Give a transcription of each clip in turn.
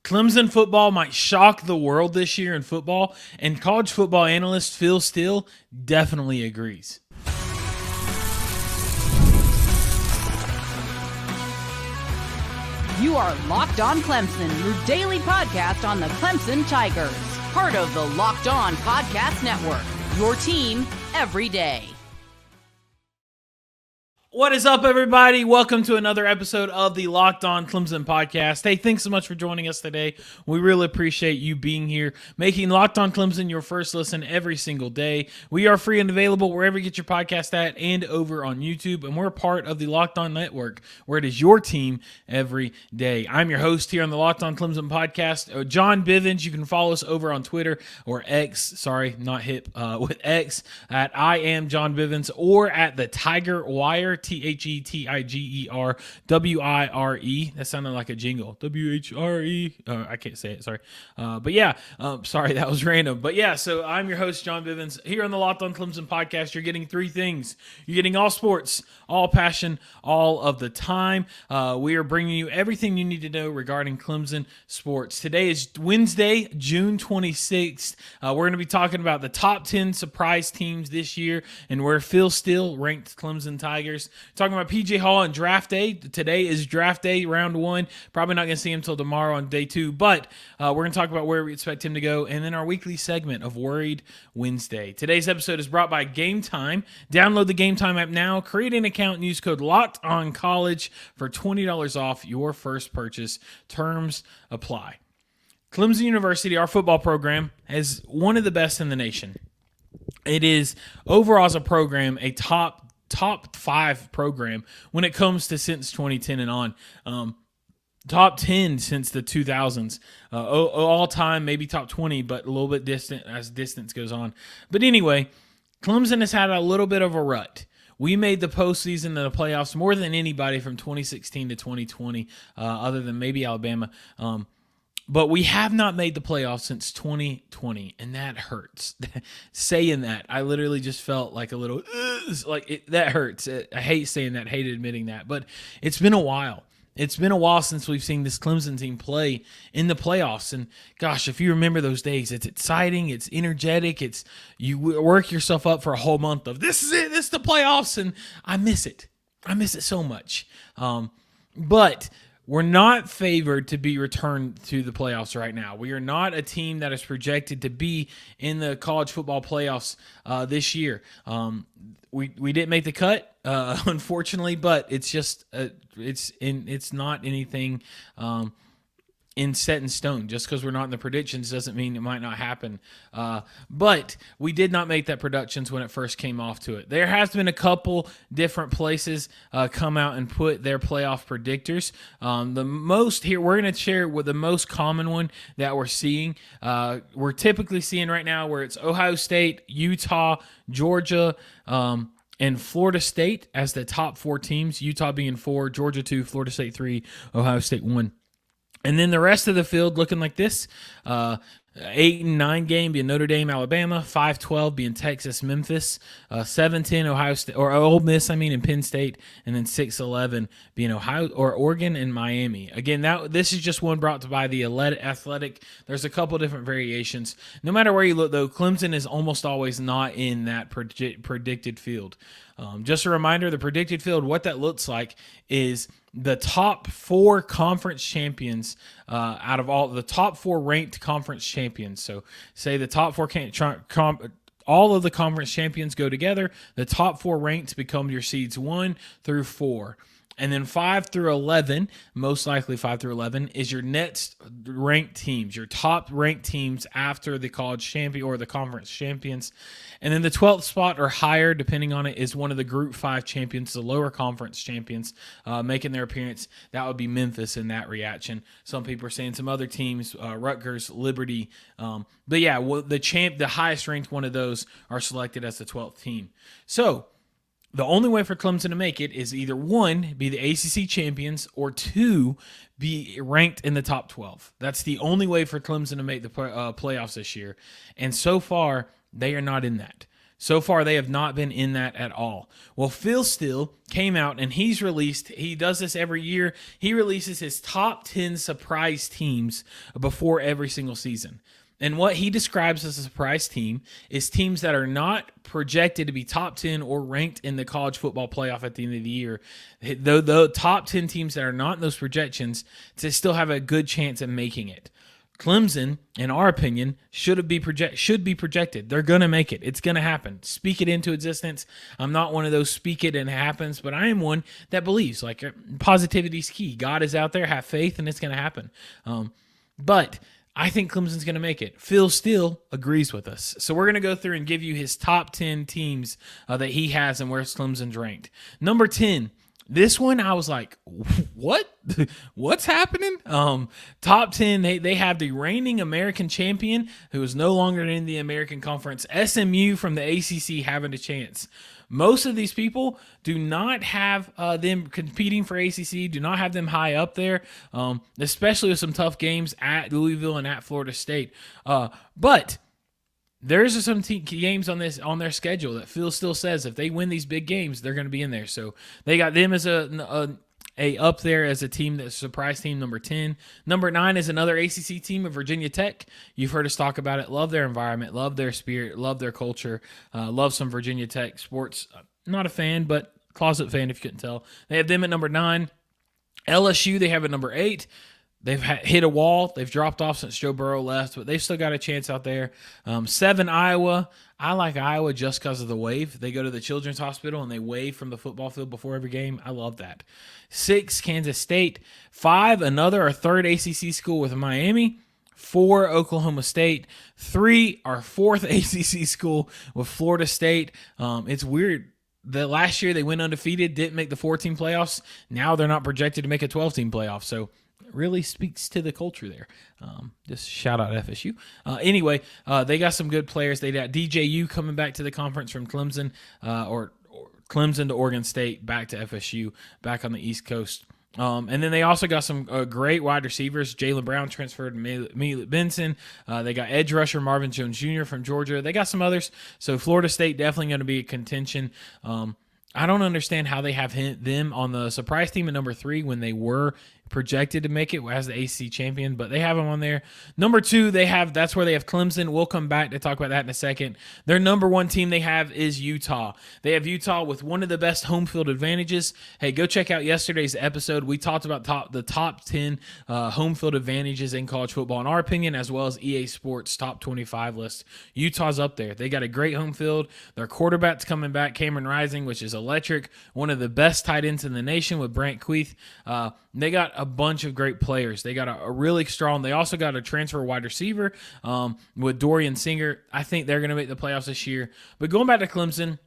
Clemson football might shock the world this year in football, and college football analyst Phil Steele definitely agrees. You are Locked On Clemson, your daily podcast on the Clemson Tigers. Part of the Locked On Podcast Network, your team every day. What is up, everybody? Welcome to another episode of the Locked On Clemson podcast. Hey, thanks so much for joining us today. We really appreciate you being here, making Locked On Clemson your first listen every single day. We are free and available wherever you get your podcast at and over on YouTube, and we're part of the Locked On Network, where it is your team every day. I'm your host here on the Locked On Clemson podcast, John Bivens. You can follow us over on Twitter or X, with X, at I am John Bivens, or at the Tiger Wire, Thetigerwire. That sounded like a jingle. WHRE. I can't say it. Sorry. Sorry, that was random. But yeah, so I'm your host, John Bivens, here on the Locked On Clemson podcast. You're getting three things. You're getting all sports, all passion, all of the time. We are bringing you everything you need to know regarding Clemson sports. Today is Wednesday, June 26th. We're going to be talking about the top 10 surprise teams this year and where Phil Steele ranked Clemson Tigers. Talking about PJ Hall and draft day. Today is draft day, round one. Probably not going to see him until tomorrow on day two, but we're going to talk about where we expect him to go, and then our weekly segment of Worried Wednesday. Today's episode is brought by Gametime. Download the Gametime app now, create an account, and use code LOCKEDONCollege for $20 off your first purchase. Terms apply. Clemson University, our football program, is one of the best in the nation. It is, overall as a program, a top 5 program when it comes to since 2010 and on. Top 10 since the 2000s. All time, maybe top 20, but a little bit distant as distance goes on. But anyway, Clemson has had a little bit of a rut. We made the postseason and the playoffs more than anybody from 2016 to 2020, other than maybe Alabama. But we have not made the playoffs since 2020, and that hurts. Saying that, I literally just felt like a little, that hurts. I hate saying that, hate admitting that, but it's been a while. It's been a while since we've seen this Clemson team play in the playoffs. And gosh, if you remember those days, it's exciting, it's energetic, you work yourself up for a whole month of, this is it, this is the playoffs, and I miss it. I miss it so much. But we're not favored to be returned to the playoffs right now. We are not a team that is projected to be in the college football playoffs this year. We didn't make the cut, unfortunately, but it's just it's not anything set in stone. Just because we're not in the predictions doesn't mean it might not happen. But we did not make that predictions when it first came off to it. There has been a couple different places come out and put their playoff predictors. The most here, we're going to share with the most common one that we're seeing. We're typically seeing right now where it's Ohio State, Utah, Georgia, and Florida State as the top 4 teams. Utah being 4, Georgia 2, Florida State 3, Ohio State 1. And then the rest of the field looking like this: 8 and 9 game being Notre Dame, Alabama; 5-12 being Texas, Memphis; 7-10 Ohio State or Ole Miss, and Penn State; and then 6-11 being Ohio or Oregon and Miami. Again, this is just one brought to by the Athletic. There's a couple different variations. No matter where you look, though, Clemson is almost always not in that predicted field. Just a reminder, the predicted field, what that looks like is the top 4 conference champions out of all the top 4 ranked conference champions. So say the top 4 all of the conference champions go together. The top 4 ranked become your seeds 1 through 4. And then 5 through 11, most likely 5 through 11, is your next ranked teams, your top ranked teams after the college champion or the conference champions. And then the 12th spot or higher, depending on it, is one of the Group 5 champions, the lower conference champions, making their appearance. That would be Memphis in that reaction. Some people are saying some other teams, Rutgers, Liberty. But yeah, the highest ranked one of those are selected as the 12th team. So the only way for Clemson to make it is either 1, be the ACC champions, or 2, be ranked in the top 12. That's the only way for Clemson to make the playoffs this year. And so far, they are not in that. So far, they have not been in that at all. Well, Phil Steele came out and he does this every year. He releases his top 10 surprise teams before every single season. And what he describes as a surprise team is teams that are not projected to be top 10 or ranked in the college football playoff at the end of the year. The top 10 teams that are not in those projections to still have a good chance at making it. Clemson, in our opinion, should be projected. They're going to make it. It's going to happen. Speak it into existence. I'm not one of those speak it and it happens, but I am one that believes. Like, positivity is key. God is out there. Have faith, and it's going to happen. But I think Clemson's going to make it. Phil Steele agrees with us. So we're going to go through and give you his top 10 teams that he has and where Clemson's ranked. Number 10. This one, I was like, what? What's happening? Top 10, they have the reigning American champion, who is no longer in the American Conference, SMU from the ACC, having a chance. Most of these people do not have them competing for ACC, do not have them high up there, especially with some tough games at Louisville and at Florida State. But there's some games on their schedule that Phil still says if they win these big games, they're going to be in there. So they got them as a up there as a team that's a surprise team, number 10. Number 9 is another ACC team of Virginia Tech. You've heard us talk about it. Love their environment, love their spirit, love their culture, love some Virginia Tech sports. Not a fan, but closet fan if you couldn't tell. They have them at number 9. LSU, they have at number 8. They've hit a wall. They've dropped off since Joe Burrow left, but they've still got a chance out there. 7, Iowa. I like Iowa just because of the wave. They go to the Children's Hospital and they wave from the football field before every game. I love that. 6, Kansas State. 5, our third ACC school with Miami. 4, Oklahoma State. 3, our fourth ACC school with Florida State. It's weird. The last year they went undefeated, didn't make the 14 playoffs. Now they're not projected to make a 12-team playoff. So really speaks to the culture there. Just shout out FSU. Anyway, they got some good players. They got DJU coming back to the conference from Clemson, or Clemson to Oregon State, back to FSU, back on the East Coast. And then they also got some great wide receivers. Jaylen Brown transferred to Malik Benson. They got edge rusher Marvin Jones Jr. from Georgia. They got some others. So Florida State definitely going to be a contention. I don't understand how they have them on the surprise team at number 3 when they were projected to make it as the ACC champion, but they have them on there. Number 2, that's where they have Clemson. We'll come back to talk about that in a second. Their number 1 team they have is Utah. They have Utah with one of the best home field advantages. Hey, go check out yesterday's episode. We talked about the top 10 home field advantages in college football, in our opinion, as well as EA Sports top 25 list. Utah's up there. They got a great home field. Their quarterback's coming back, Cameron Rising, which is electric. One of the best tight ends in the nation with Brant Queeth. They got a bunch of great players. They got a really strong. They also got a transfer wide receiver with Dorian Singer. I think they're going to make the playoffs this year. But going back to Clemson,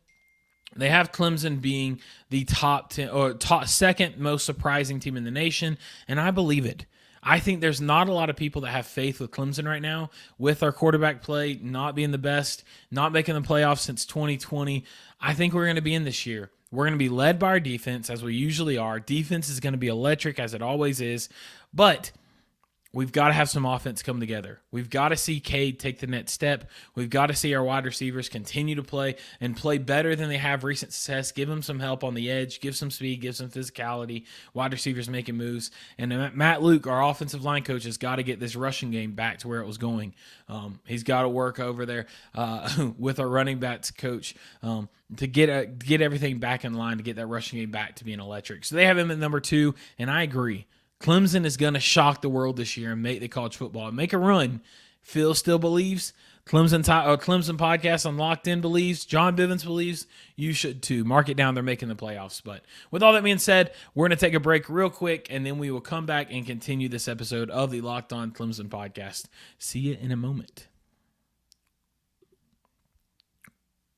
they have Clemson being the top 10 or second most surprising team in the nation, and I believe it. I think there's not a lot of people that have faith with Clemson right now with our quarterback play not being the best, not making the playoffs since 2020. I think we're going to be in this year. We're going to be led by our defense, as we usually are. Defense is going to be electric, as it always is. But we've got to have some offense come together. We've got to see Cade take the next step. We've got to see our wide receivers continue to play and play better than they have recent success. Give them some help on the edge. Give some speed. Give some physicality. Wide receivers making moves. And Matt Luke, our offensive line coach, has got to get this rushing game back to where it was going. He's got to work over there with our running backs coach to get everything back in line, to get that rushing game back to being electric. So they have him at number 2, and I agree. Clemson is going to shock the world this year and make the college football and make a run. Phil still believes. Clemson podcast on Locked In believes. John Bivens believes. You should too. Mark it down. They're making the playoffs. But with all that being said, we're going to take a break real quick, and then we will come back and continue this episode of the Locked On Clemson podcast. See you in a moment.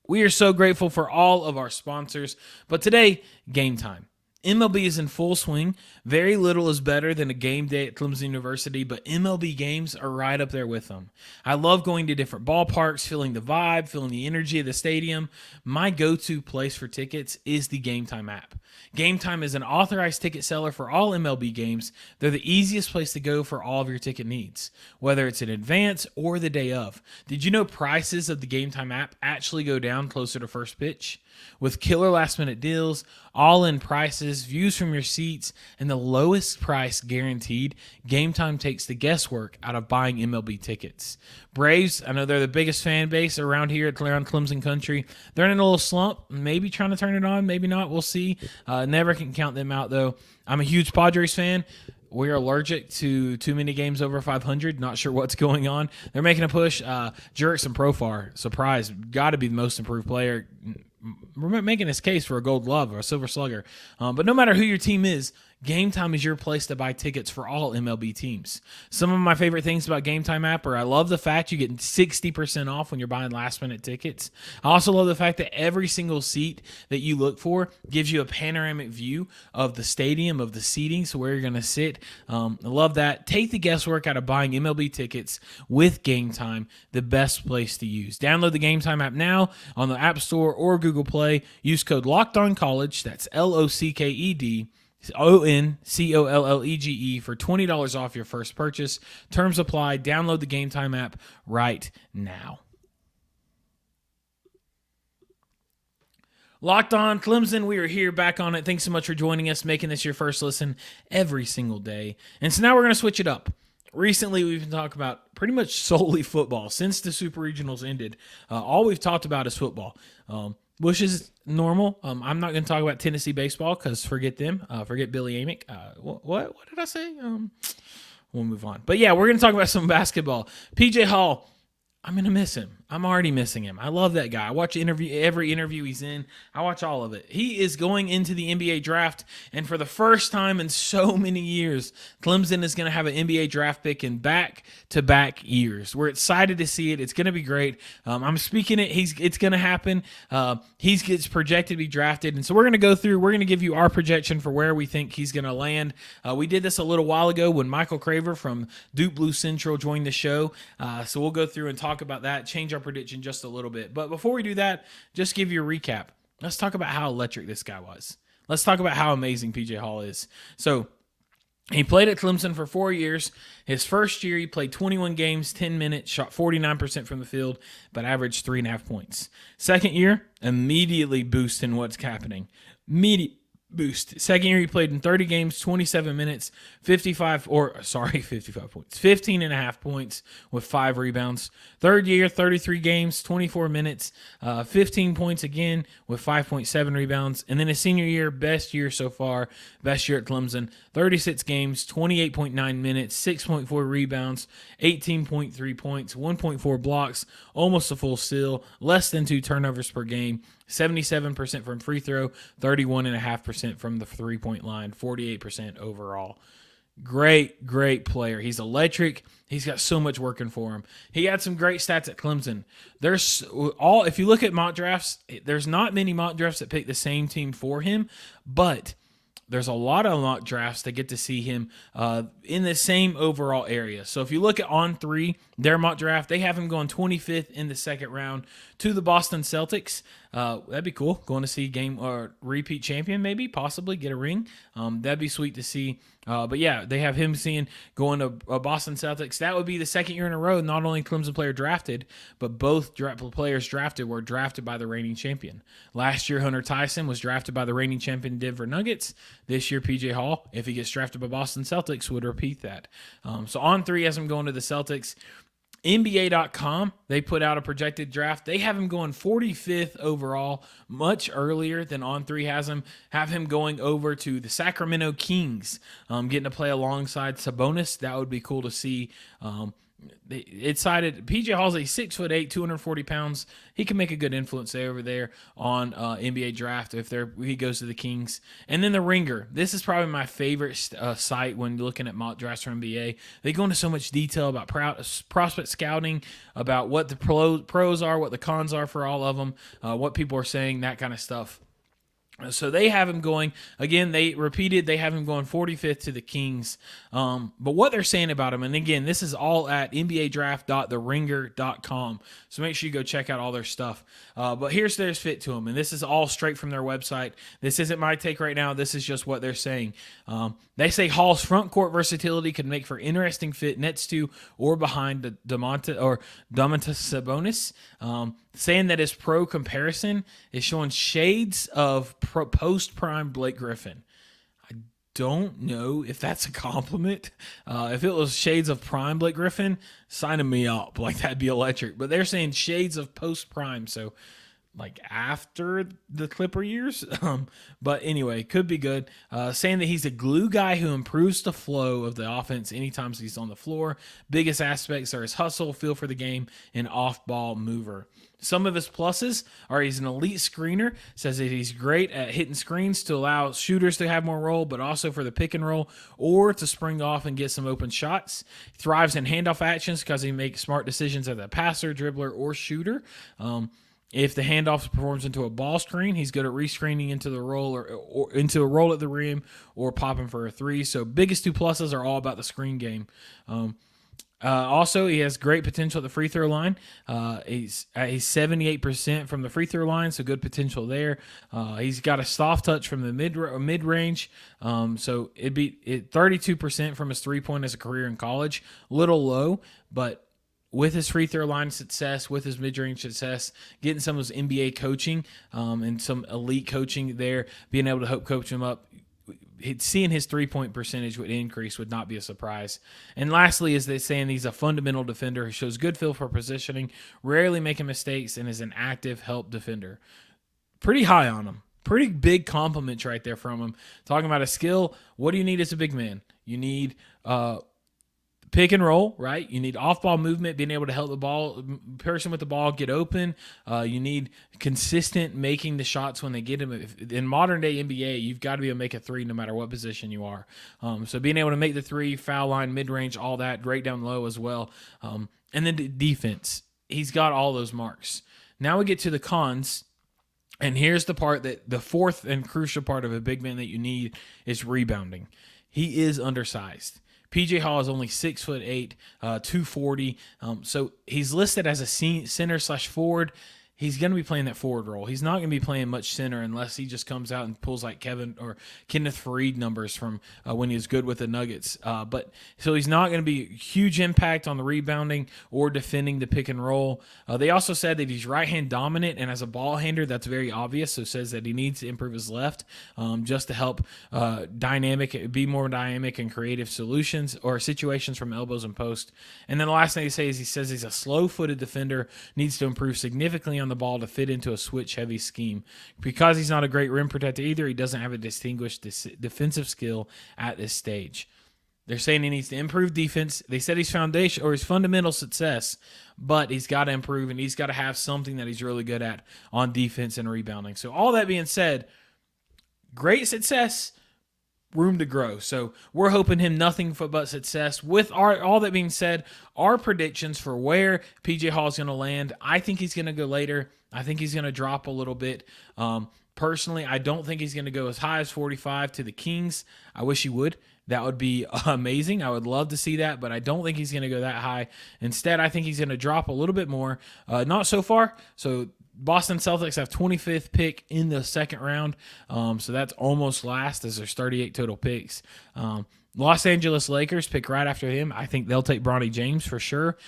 We are so grateful for all of our sponsors, but today, Gametime. MLB is in full swing. Very little is better than a game day at Clemson University, but MLB games are right up there with them. I love going to different ballparks, feeling the vibe, feeling the energy of the stadium. My go-to place for tickets is the Gametime app. Gametime is an authorized ticket seller for all MLB games. They're the easiest place to go for all of your ticket needs, whether it's in advance or the day of. Did you know prices of the Gametime app actually go down closer to first pitch? With killer last-minute deals, all-in prices, views from your seats, and the lowest price guaranteed, Gametime takes the guesswork out of buying MLB tickets. Braves, I know they're the biggest fan base around here at Clemson Country. They're in a little slump, maybe trying to turn it on, maybe not, we'll see. Never can count them out, though. I'm a huge Padres fan. We're allergic to too many games over 500. Not sure what's going on. They're making a push. Jurickson Profar, surprise, got to be the most improved player. We're making this case for a Gold Glove or a Silver Slugger. But no matter who your team is, Gametime is your place to buy tickets for all MLB teams. Some of my favorite things about Gametime app are I love the fact you get 60% off when you're buying last-minute tickets. I also love the fact that every single seat that you look for gives you a panoramic view of the stadium, of the seating, so where you're going to sit. I love that. Take the guesswork out of buying MLB tickets with Gametime, the best place to use. Download the Gametime app now on the App Store or Google Play. Use code LOCKEDONCollege, that's LOCKED, ONCOLLEGE for $20 off your first purchase. Terms apply. Download the Gametime app right now. Locked On Clemson, we are here back on it. Thanks so much for joining us, making this your first listen every single day. And so now we're going to switch it up. Recently, we've been talking about pretty much solely football. Since the Super Regionals ended, all we've talked about is football. Which is normal. I'm not going to talk about Tennessee baseball because forget them. Forget Billy Amick. What did I say? We'll move on. But yeah, we're going to talk about some basketball. PJ Hall, I'm going to miss him. I'm already missing him. I love that guy. I watch every interview he's in. I watch all of it. He is going into the NBA draft, and for the first time in so many years, Clemson is going to have an NBA draft pick in back-to-back years. We're excited to see it. It's going to be great. I'm speaking it. It's going to happen. He gets projected to be drafted, and so we're going to go through. We're going to give you our projection for where we think he's going to land. We did this a little while ago when Michael Craver from Duke Blue Central joined the show, so we'll go through and talk about that, change our prediction just a little bit. But before we do that, just give you a recap. Let's talk about how electric this guy was. Let's talk about how amazing PJ Hall is. So he played at Clemson for 4 years. His first year, he played 21 games, 10 minutes, shot 49% from the field, but averaged 3.5 points. Second year, immediately boost in what's happening. Immediate boost. Second year, he played in 30 games, 27 minutes, 55 points, 15.5 points with 5 rebounds. Third year, 33 games, 24 minutes, 15 points again with 5.7 rebounds. And then his senior year, best year so far, best year at Clemson, 36 games, 28.9 minutes, 6.4 rebounds, 18.3 points, 1.4 blocks, almost a full steal, less than 2 turnovers per game. 77% from free throw, 31.5% from the three-point line, 48% overall. Great player. He's electric. He's got so much working for him. He had some great stats at Clemson. If you look at mock drafts, there's not many mock drafts that pick the same team for him, but there's a lot of mock drafts that get to see him in the same overall area. So if you look at On3, their mock draft, they have him going 25th in the second round to the Boston Celtics. That'd be cool. Going to see game or repeat champion, maybe, possibly get a ring. That'd be sweet to see. But yeah, they have him going to Boston Celtics. That would be the second year in a row. Not only Clemson player drafted, but both players drafted were drafted by the reigning champion. Last year, Hunter Tyson was drafted by the reigning champion Denver Nuggets. This year, PJ Hall, if he gets drafted by Boston Celtics, would repeat that. So On3 has him going to the Celtics. NBA.com, they put out a projected draft. They have him going 45th overall, much earlier than On3 has him. Have him going over to the Sacramento Kings, getting to play alongside Sabonis. That would be cool to see. It cited PJ Hall's a 6'8", 240 pounds. He can make a good influence over there on NBA draft if he goes to the Kings. And then the Ringer. This is probably my favorite site when looking at mock drafts for NBA. They go into so much detail about prospect scouting, about what the pros are, what the cons are for all of them, what people are saying, that kind of stuff. So they have him going, again, they repeated, they have him going 45th to the Kings. But what they're saying about him, and again, this is all at nbadraft.theringer.com. So make sure you go check out all their stuff. But here's their fit to him, and this is all straight from their website. This isn't my take right now. This is just what they're saying. They say Hall's front court versatility could make for interesting fit next to or behind the Domantas Sabonis. Saying that his pro comparison is showing shades of post-prime Blake Griffin. I don't know if that's a compliment. If it was shades of prime Blake Griffin, signing me up. Like, that'd be electric. But they're saying shades of post-prime, so like after the Clipper years. But anyway, could be good. Saying that he's a glue guy who improves the flow of the offense anytime he's on the floor. Biggest aspects are his hustle, feel for the game, and off-ball mover. Some of his pluses are he's an elite screener, says that he's great at hitting screens to allow shooters to have more role, but also for the pick and roll or to spring off and get some open shots. He thrives in handoff actions because he makes smart decisions as a passer, dribbler, or shooter. If the handoff performs into a ball screen, he's good at rescreening into the roll or into a roll at the rim or popping for a three. So biggest two pluses are all about the screen game. Also, he has great potential at the free throw line. He's 78% from the free throw line, so good potential there. He's got a soft touch from the mid range, so it'd be 32% from his 3-point as a career in college. Little low, but with his free throw line success, with his mid-range success, getting some of his NBA coaching and some elite coaching there, being able to help coach him up, seeing his 3-point percentage would increase would not be a surprise. And lastly, is they saying he's a fundamental defender who shows good feel for positioning, rarely making mistakes, and is an active help defender. Pretty high on him. Pretty big compliments right there from him. Talking about a skill, what do you need as a big man? You need pick and roll, right? You need off-ball movement, being able to help the person with the ball get open. You need consistent making the shots when they get them. In modern-day NBA, you've got to be able to make a three no matter what position you are. So being able to make the three, foul line, mid-range, all that, great down low as well. And then the defense. He's got all those marks. Now we get to the cons. And here's the part that the fourth and crucial part of a big man that you need is rebounding. He is undersized. PJ Hall is only 6'8", 240. So he's listed as a center/forward. He's going to be playing that forward role. He's not going to be playing much center unless he just comes out and pulls like Kevin or Kenneth Faried numbers from when he was good with the Nuggets. But so he's not going to be huge impact on the rebounding or defending the pick and roll. They also said that he's right-hand dominant, and as a ball handler, that's very obvious. So says that he needs to improve his left just to help be more dynamic and creative solutions or situations from elbows and post. And then the last thing he says he's a slow-footed defender, needs to improve significantly on the ball to fit into a switch-heavy scheme. Because he's not a great rim protector either, he doesn't have a distinguished defensive skill at this stage. They're saying he needs to improve defense. They said his foundation or his fundamental success, but he's got to improve and he's got to have something that he's really good at on defense and rebounding. So all that being said, great success, room to grow. So we're hoping him nothing but success. With all that being said, our predictions for where PJ Hall is going to land, I think he's going to go later. I think he's going to drop a little bit. Personally, I don't think he's going to go as high as 45 to the Kings. I wish he would. That would be amazing. I would love to see that, but I don't think he's going to go that high. Instead, I think he's going to drop a little bit more. Not so far. So Boston Celtics have 25th pick in the second round. So that's almost last as there's 38 total picks. Los Angeles Lakers pick right after him. I think they'll take Bronny James for sure.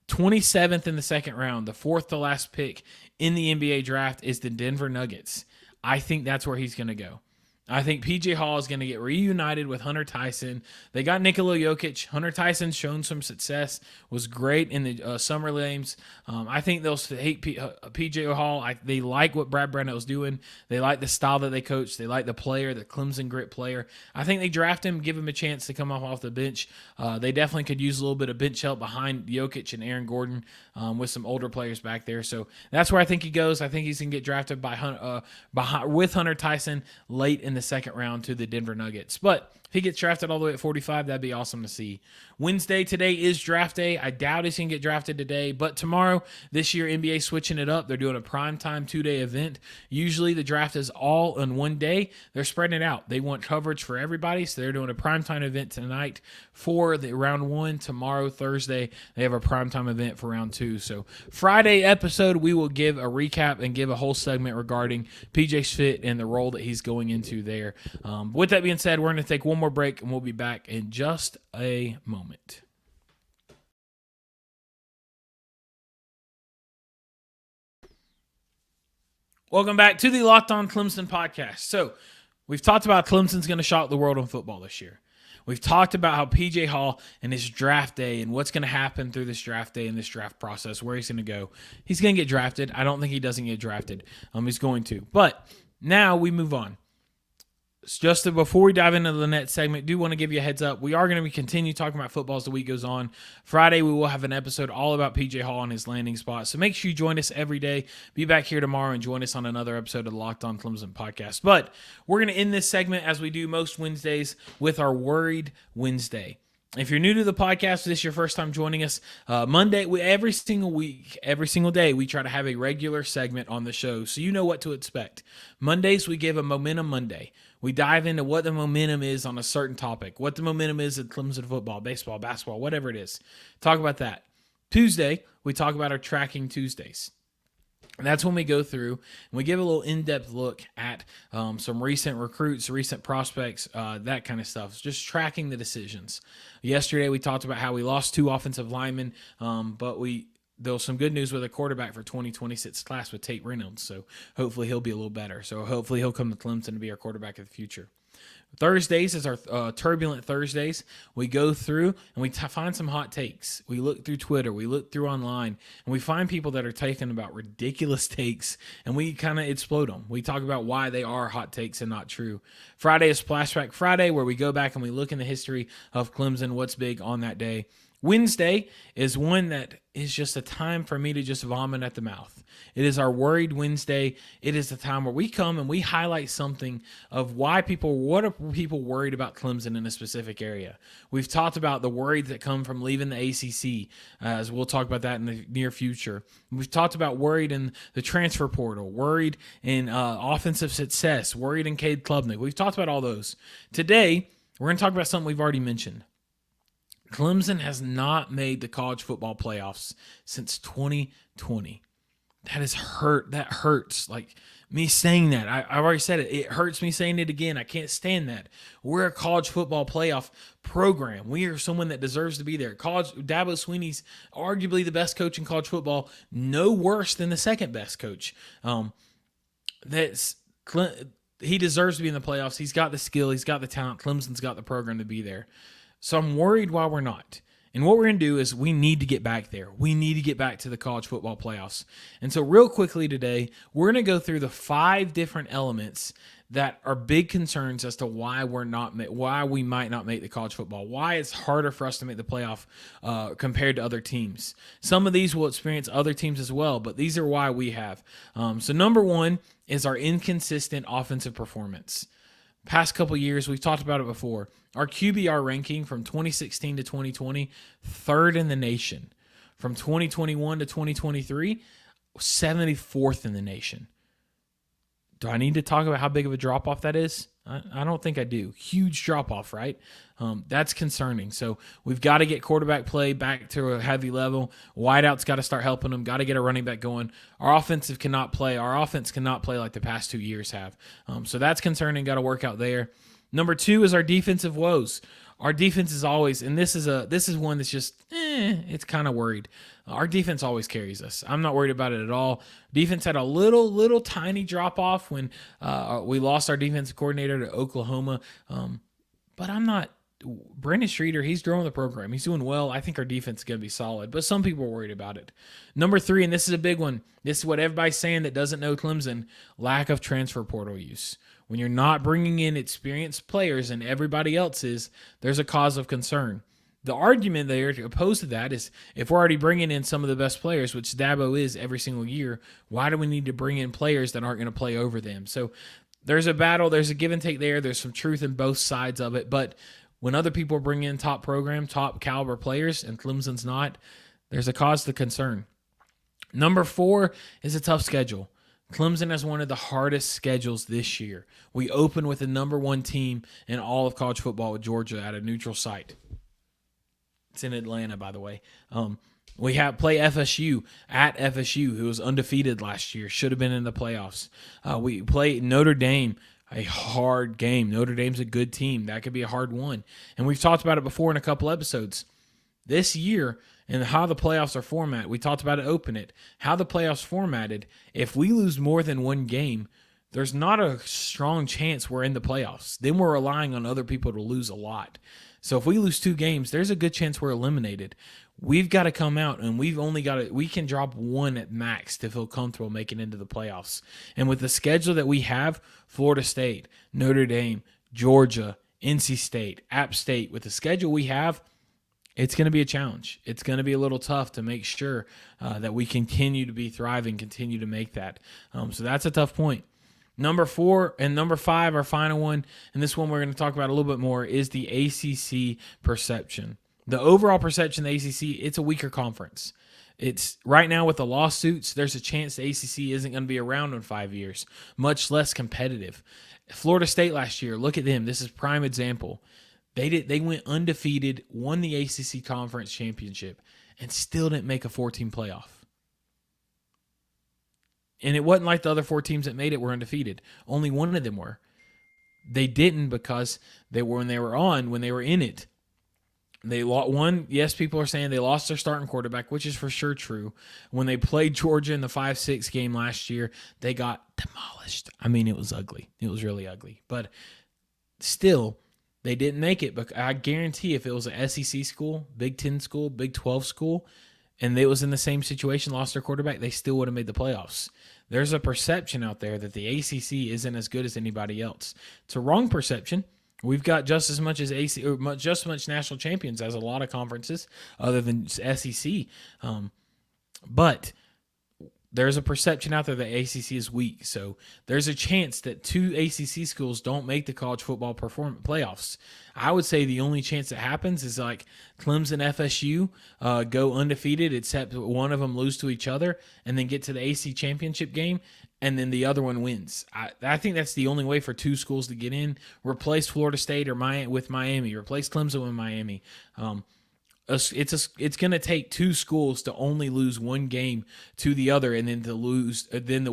27th in the second round, the fourth to last pick in the NBA draft is the Denver Nuggets. I think that's where he's going to go. I think PJ Hall is going to get reunited with Hunter Tyson. They got Nikola Jokic. Hunter Tyson's shown some success, was great in the summer games. I think they'll hate PJ Hall. They like what Brad Brownell's doing. They like the style that they coach. They like the player, the Clemson grit player. I think they draft him, give him a chance to come off the bench. They definitely could use a little bit of bench help behind Jokic and Aaron Gordon with some older players back there. So that's where I think he goes. I think he's going to get drafted with Hunter Tyson late in the second round to the Denver Nuggets. But If he gets drafted all the way at 45, that'd be awesome to see. Wednesday today is draft day. I doubt he's going to get drafted today, but tomorrow, this year, NBA switching it up. They're doing a primetime 2-day event. Usually the draft is all in one day. They're spreading it out. They want coverage for everybody, so they're doing a primetime event tonight for the round 1. Tomorrow, Thursday, they have a primetime event for round 2. So Friday episode, we will give a recap and give a whole segment regarding PJ's fit and the role that he's going into there. With that being said, we're going to take one more break, and we'll be back in just a moment. Welcome back to the Locked On Clemson podcast. So we've talked about Clemson's going to shock the world in football this year. We've talked about how PJ Hall and his draft day and what's going to happen through this draft day and this draft process, where he's going to go. He's going to get drafted. I don't think he doesn't get drafted. He's going to. But now we move on. Just before we dive into the next segment, do want to give you a heads up. We are going to be continue talking about football as the week goes on. Friday, we will have an episode all about PJ Hall and his landing spot. So make sure you join us every day. Be back here tomorrow and join us on another episode of the Locked On Clemson podcast. But we're going to end this segment, as we do most Wednesdays, with our Worried Wednesday. If you're new to the podcast, this is your first time joining us, Monday, every single week, every single day, we try to have a regular segment on the show so you know what to expect. Mondays, we give a Momentum Monday. We dive into what the momentum is on a certain topic, what the momentum is at Clemson football, baseball, basketball, whatever it is. Talk about that. Tuesday, we talk about our Tracking Tuesdays. And that's when we go through and we give a little in-depth look at some recent recruits, recent prospects, that kind of stuff. Just tracking the decisions. Yesterday, we talked about how we lost 2 offensive linemen, but there was some good news with a quarterback for 2026 class with Tate Reynolds. So hopefully he'll be a little better. So hopefully he'll come to Clemson to be our quarterback of the future. Thursdays is our Turbulent Thursdays. We go through and we find some hot takes. We look through Twitter, we look through online, and we find people that are taking about ridiculous takes, and we kind of explode them. We talk about why they are hot takes and not true. Friday is Splashback Friday, where we go back and we look in the history of Clemson, what's big on that day. Wednesday is one that is just a time for me to just vomit at the mouth. It is our Worried Wednesday. It is the time where we come and we highlight something of what are people worried about Clemson in a specific area. We've talked about the worries that come from leaving the ACC, as we'll talk about that in the near future. We've talked about worried in the transfer portal, worried in offensive success, worried in Cade Klubnik. We've talked about all those. Today, we're going to talk about something we've already mentioned. Clemson has not made the college football playoffs since 2020. That is hurt. That hurts. Like me saying that. I've already said it. It hurts me saying it again. I can't stand that. We're a college football playoff program. We are someone that deserves to be there. Dabo Swinney's arguably the best coach in college football. No worse than the second best coach. He deserves to be in the playoffs. He's got the skill. He's got the talent. Clemson's got the program to be there. So I'm worried why we're not. And what we're going to do is we need to get back there. We need to get back to the college football playoffs. And so real quickly today, we're going to go through the 5 different elements that are big concerns as to why we might not make the college football, why it's harder for us to make the playoff compared to other teams. Some of these will experience other teams as well, but these are why we have. So number 1 is our inconsistent offensive performance. Past couple years, we've talked about it before. Our QBR ranking from 2016 to 2020, 3rd in the nation. From 2021 to 2023, 74th in the nation. Do I need to talk about how big of a drop-off that is? I don't think I do. Huge drop-off, right? That's concerning. So we've got to get quarterback play back to a heavy level. Wideout's got to start helping them. Got to get a running back going. Our offense cannot play like the past 2 years have. So that's concerning. Got to work out there. Number 2 is our defensive woes. Our defense is always, and this is one that's just, it's kind of worried. Our defense always carries us. I'm not worried about it at all. Defense had a little tiny drop off when we lost our defensive coordinator to Oklahoma. But I'm not. Brandon Streeter, he's growing the program. He's doing well. I think our defense is going to be solid, but some people are worried about it. Number 3, and this is a big one. This is what everybody's saying that doesn't know Clemson, lack of transfer portal use. When you're not bringing in experienced players and everybody else is, there's a cause of concern. The argument there opposed to that is if we're already bringing in some of the best players, which Dabo is every single year, why do we need to bring in players that aren't going to play over them? So there's a battle, there's a give and take there. There's some truth in both sides of it. But when other people bring in top program, top caliber players, and Clemson's not, there's a cause to concern. Number 4 is a tough schedule. Clemson has one of the hardest schedules this year. We open with the number 1 team in all of college football with Georgia at a neutral site. It's in Atlanta, by the way. We play FSU at FSU, who was undefeated last year, should have been in the playoffs. We play Notre Dame, a hard game. Notre Dame's a good team. That could be a hard one. And we've talked about it before in a couple episodes. This year, and how the playoffs are formatted, we talked about it, open it, how the playoffs formatted, if we lose more than one game, there's not a strong chance we're in the playoffs. Then we're relying on other people to lose a lot. So if we lose 2 games, there's a good chance we're eliminated. We've got to come out, and we can drop 1 at max to feel comfortable making it into the playoffs. And with the schedule that we have, Florida State, Notre Dame, Georgia, NC State, App State, with the schedule we have, it's going to be a challenge. It's going to be a little tough to make sure that we continue to be thriving, continue to make that. So that's a tough point. Number 4 and number 5, our final one, and this one we're going to talk about a little bit more, is the ACC perception. The overall perception of the ACC, it's a weaker conference. It's right now with the lawsuits, there's a chance the ACC isn't going to be around in 5 years, much less competitive. Florida State last year, look at them. This is prime example. They went undefeated, won the ACC Conference Championship, and still didn't make a 4-team playoff. And it wasn't like the other 4 teams that made it were undefeated. Only one of them were. They didn't because when they were in it, they lost one. Yes, people are saying they lost their starting quarterback, which is for sure true. When they played Georgia in the 5-6 game last year, they got demolished. I mean, it was ugly. It was really ugly. But still, they didn't make it. But I guarantee if it was an SEC school, Big 10 school, Big 12 school, and they was in the same situation, lost their quarterback, they still would have made the playoffs. There's a perception out there that the ACC isn't as good as anybody else. It's a wrong perception. We've got just as much national champions as a lot of conferences other than SEC. But there's a perception out there that ACC is weak. So there's a chance that 2 ACC schools don't make the college football playoffs. I would say the only chance that happens is like Clemson, FSU go undefeated, except one of them lose to each other, and then get to the AC championship game, and then the other one wins. I think that's the only way for 2 schools to get in. Replace Florida State with Miami. Replace Clemson with Miami. It's going to take 2 schools to only lose 1 game to the other, and then the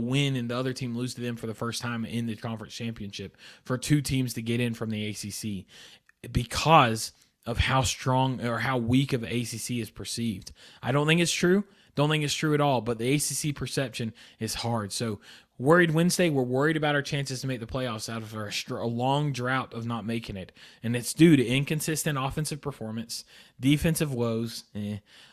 win and the other team lose to them for the first time in the conference championship, for 2 teams to get in from the ACC, because of how strong or how weak of the ACC is perceived. I don't think it's true. Don't think it's true at all, but the ACC perception is hard. So worried Wednesday, we're worried about our chances to make the playoffs out of a long drought of not making it. And it's due to inconsistent offensive performance, defensive woes,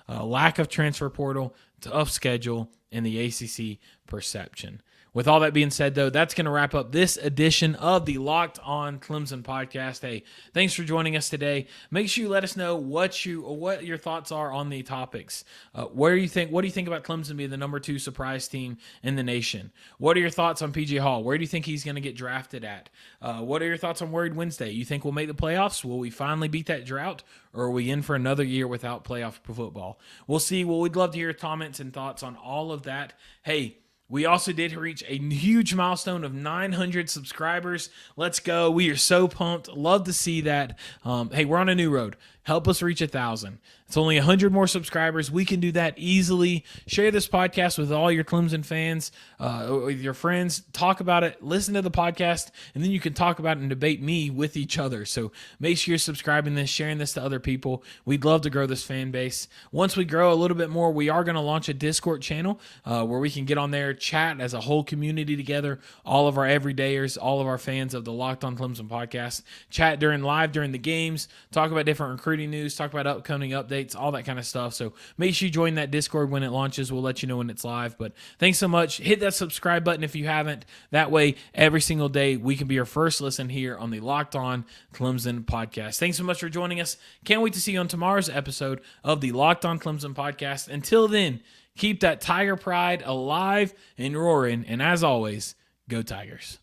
lack of transfer portal, tough schedule, and the ACC perception. With all that being said, though, that's going to wrap up this edition of the Locked On Clemson podcast. Hey, thanks for joining us today. Make sure you let us know what your thoughts are on the topics. What do you think about Clemson being the number 2 surprise team in the nation? What are your thoughts on PJ Hall? Where do you think he's going to get drafted at? What are your thoughts on Worried Wednesday? You think we'll make the playoffs? Will we finally beat that drought? Or are we in for another year without playoff football? We'll see. Well, we'd love to hear your comments and thoughts on all of that. Hey, we also did reach a huge milestone of 900 subscribers. Let's go. We are so pumped. Love to see that. Hey, we're on a new road. Help us reach 1,000. It's only 100 more subscribers. We can do that easily. Share this podcast with all your Clemson fans, with your friends. Talk about it. Listen to the podcast, and then you can talk about it and debate me with each other. So make sure you're subscribing this, sharing this to other people. We'd love to grow this fan base. Once we grow a little bit more, we are going to launch a Discord channel where we can get on there, chat as a whole community together, all of our everydayers, all of our fans of the Locked On Clemson podcast, chat live during the games, talk about different recruiting news, talk about upcoming updates, all that kind of stuff. So make sure you join that Discord when it launches. We'll let you know when it's live. But thanks so much. Hit that subscribe button if you haven't. That way, every single day, we can be your first listen here on the Locked On Clemson podcast. Thanks so much for joining us. Can't wait to see you on tomorrow's episode of the Locked On Clemson podcast. Until then, keep that Tiger pride alive and roaring. And as always, go Tigers.